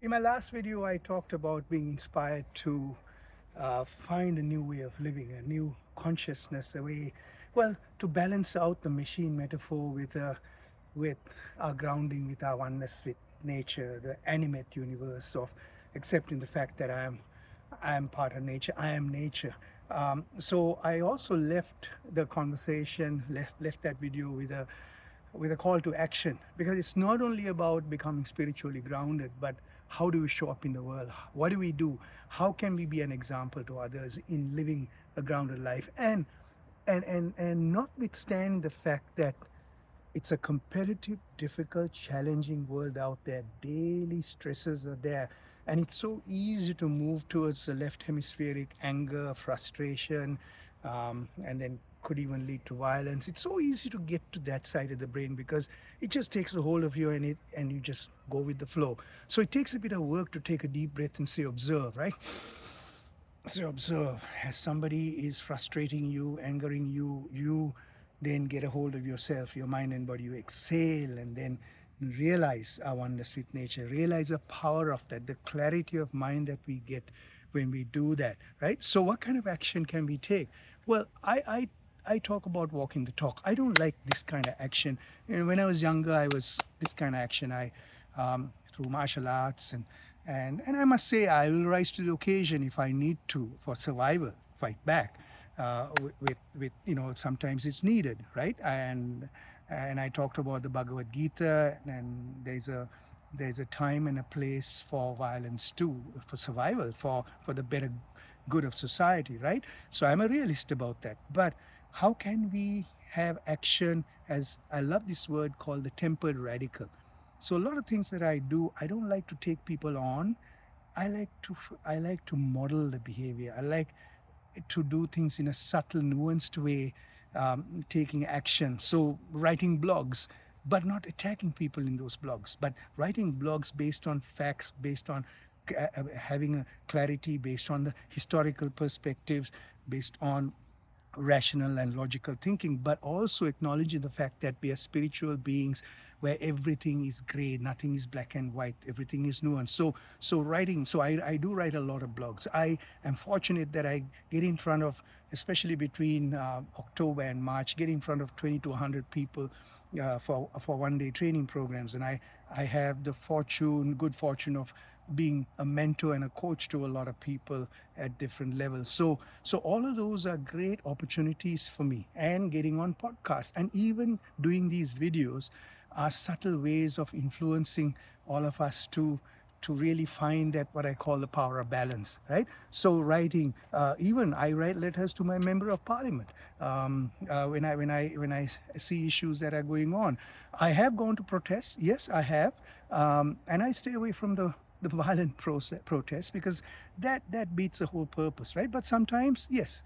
In my last video, I talked about being inspired to find a new way of living, a new consciousness, a way, well, to balance out the machine metaphor with our grounding, with our oneness with nature, the animate universe of accepting the fact that I am part of nature, I am nature. So I also left the conversation, left that video with a call to action, because it's not only about becoming spiritually grounded, but how do we show up in the world? What do we do? How can we be an example to others in living a grounded life? And notwithstanding the fact that it's a competitive, difficult, challenging world out there. Daily stresses are there. And it's so easy to move towards the left hemispheric anger, frustration, and then could even lead to violence. It's so easy to get to that side of the brain because it just takes a hold of you and you just go with the flow. So it takes a bit of work to take a deep breath and say, observe, right? So observe as somebody is frustrating you, angering you, you then get a hold of yourself, your mind and body. You exhale and then realize our oneness with nature. Realize the power of that, the clarity of mind that we get when we do that, right? So what kind of action can we take? Well, I talk about walking the talk. I don't like this kind of action. When I was younger, I was this kind of action. I through martial arts and I must say I will rise to the occasion if I need to for survival, fight back. With sometimes it's needed, right? And I talked about the Bhagavad Gita, and there's a time and a place for violence too, for survival, for the better good of society, right? So I'm a realist about that. But how can we have action, as I love this word called the tempered radical? So a lot of things that I do, I don't like to take people on. I like to model the behavior. I like to do things in a subtle, nuanced way, taking action. So writing blogs, but not attacking people in those blogs, but writing blogs based on facts, based on having a clarity, based on the historical perspectives, based on rational and logical thinking, but also acknowledging the fact that we are spiritual beings where everything is gray, nothing is black and white, everything is nuanced. So I do write a lot of blogs. I am fortunate that I get in front of, especially between October and March, get in front of 20 to 100 people for one day training programs. And I have the good fortune of being a mentor and a coach to a lot of people at different levels. So all of those are great opportunities for me, and getting on podcasts and even doing these videos are subtle ways of influencing all of us to really find that what I call the power of balance, right? So writing, even I write letters to my member of parliament when I see issues that are going on. I have gone to protests, yes, I have, and I stay away from the violent protests because that beats the whole purpose, right? But sometimes, yes,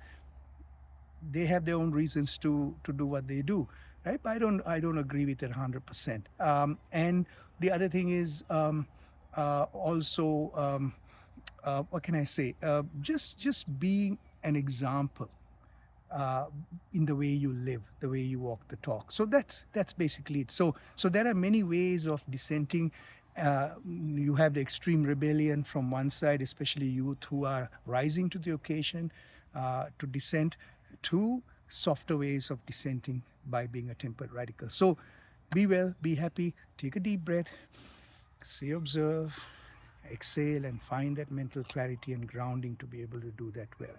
they have their own reasons to do what they do, right? But I don't agree with it 100%. And the other thing is also what can I say? Just being an example uh, in the way you live, the way you walk the talk. So that's basically it. So there are many ways of dissenting. You have the extreme rebellion from one side, especially youth who are rising to the occasion to dissent, to softer ways of dissenting by being a tempered radical. So be well, be happy, take a deep breath, say, observe, exhale, and find that mental clarity and grounding to be able to do that well.